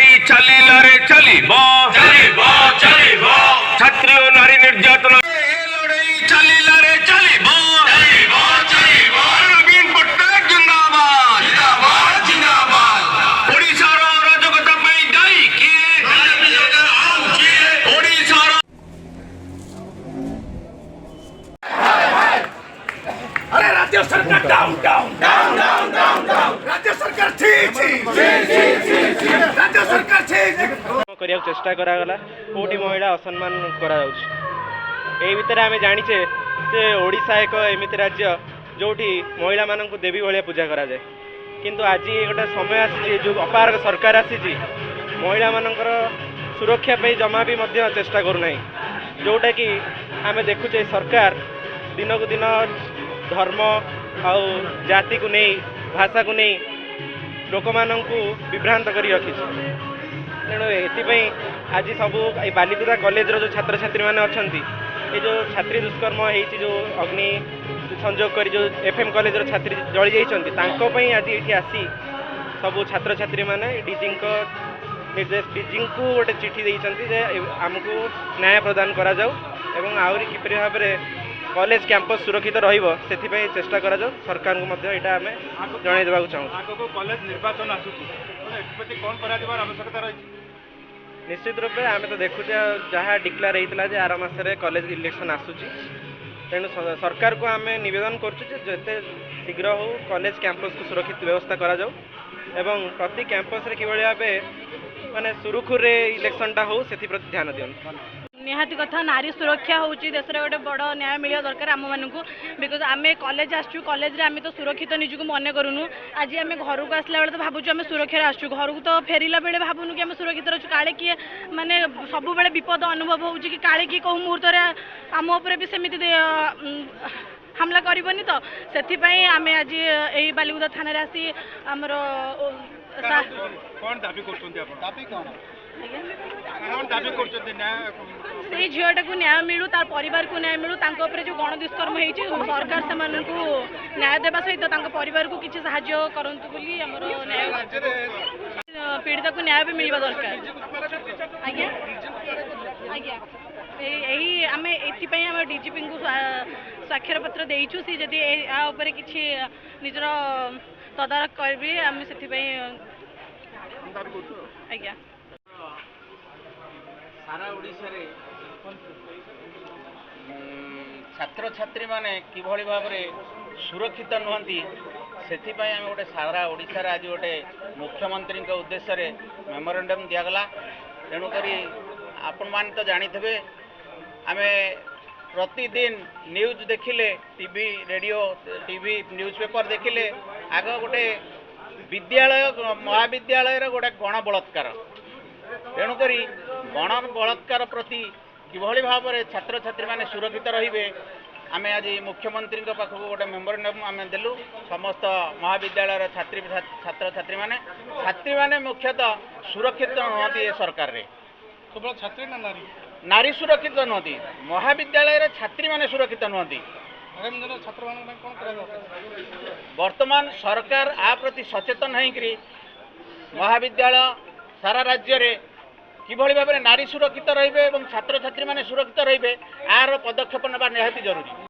লড়াই চালিলারে চালিব ছাত্রী ও নারী নির্যাতন লড়াই চালিলারে চালিব নবীন পট্টনায়ক জিন্দাবাদ ওড়িশার অরাজকতা ପାଇଁ দায়ী কিଏ ওড়িশার अरे राज्य सरकार down down down down down down राज्य सरकार छी छी राज्य सरकार छी करिया चेष्टा करागला कोटी महिला असम्मान करा जाउछ एही भितर आमे जानिछे जे ओडिशा एक एमिति राज्य जोठी महिला माननकु देवी भलिया पूजा करा जाय किंतु आज गोटे समय आसी जो अपार सरकार आसी महिला मानकर सुरक्षा पे जमा भी मध्य चेष्टा करूना जोटा कि आमे देखुचे सरकार दिन को दिन धर्म आउ जाति को नहीं भाषा को नहीं लोक माननकु विभ्रांत करी रखी तेणु एथिपाई आज सब बालिकुदा कॉलेज रो जो छात्र छात्री माने अछंती ये जो छात्री दुष्कर्म होती जो अग्नि संयोग कर जो एफएम कॉलेज रो छात्री जली जाइछंती तांको पई आज एठी आसी सब छात्र छात्री माने डीजी को निर्देश डीजी को गोटे चिठी देइछंती जे हमको न्याय प्रदान करा जाऊ एवं आउरी किपरि भाबरे कॉलेज कैंपस सुरक्षित रहिबो सेथिपाई चेष्टा करा जाऊ सरकार को मध्य एटा हमें जणाई देबाक चाहू आगो कॉलेज निर्वाचन आसुची एथपति कोन करा दिबार आवश्यकता रही निश्चित रूप से आम तो देखुचे जहाँ डिक्लेयर होता है आर मसरे कॉलेज इलेक्शन आसूची तेणु सरकार को आम नवेदन करते शीघ्र हो कॉलेज कैंपस को सुरक्षित व्यवस्था करा जाऊ एवं प्रति कैंपस रे किभଳି भाबे माने सुरुखुरे इलेक्शनटा हो से प्रति ध्यान दियंतु निहाती कथा नारी सुरक्षा होची देश रे गोटे बड़ न्याय मिलिया दरकार आम मानकु बिकज आमे कॉलेज आसछु कॉलेज रे आमे तो सुरक्षित निजको मने करूनु आज आमे घर को आसला बेले तो भाबुछु आमे सुरक्षा आसछु घर को तो फेरिला बेले भाबुनु कि आमे सुरक्षित रहछु काले कि माने सब बेले विपद अनुभव होउची कि काले कि कहू मुहूर्त रे आम ऊपर भी सेमिति हमला करबनी तो सेथि पई आमे आज एही बालिकुदा थाना रे आसी हमरो कोन दाबी करछन्ती आपण दाबी कोन दाबी करछन्ती न्याय से झीटा को न्याय मिलू तार परिवार को न्याय मिलू तांको ऊपर जो गण दुष्कर्म होती सरकार से न्याय देवा सहित परिवार को किसी साहाय्य करंतु बोली हमर न्याय पीड़िता को न्याय भी मिलवा दरकार आज्ञा आज्ञा यही आम एपाई आम डीजीपी को स्वाक्षर पत्र देचु सी जदि या उपरे किछि निजर तदारख करबी आम से आज्ञा सारा ओडिशा रे छात्र छात्री माने किभଳି भाबरे सुरक्षित नुहंती सेथिपाई आम गोटे सारा ओडिशा रे आज गोटे मुख्यमंत्री उद्देश्य रे मेमोरेंडम दियागला तेणुक आपण मान तो जानिथिबे आमे प्रतिदिन न्यूज देखिले टीवी रेडियो टीवी न्यूज़पेपर देखिले आग गोटे विद्यालय महाविद्यालय गोटे गण बलात्कार तेणुक गण बलात्कार प्रति किभଳି भाबरे छात्र छात्री माने सुरक्षित रहिबे आमे आज मुख्यमंत्री पाखक गोटे मेमोरेंडम आम देलु समस्त महाविद्यालय छात्र छात्री माने मुख्यतः सुरक्षित नुहति ए सरकार रे केवल छात्री ना नारी नारी सुरक्षित नुहति महाविद्यालय रे छात्री माने सुरक्षित नुहति आगामी दिन छात्र मान कोन करा वर्तमान सरकार आ प्रति सचेतन होइकरी महाविद्यालय सारा राज्य रे किभଳି भाबरे नारी सुरक्षित रहिबे एवं छात्र छात्री माने सुरक्षित रहिबे आर पदक्षेप नेबा निहाती जरूरी।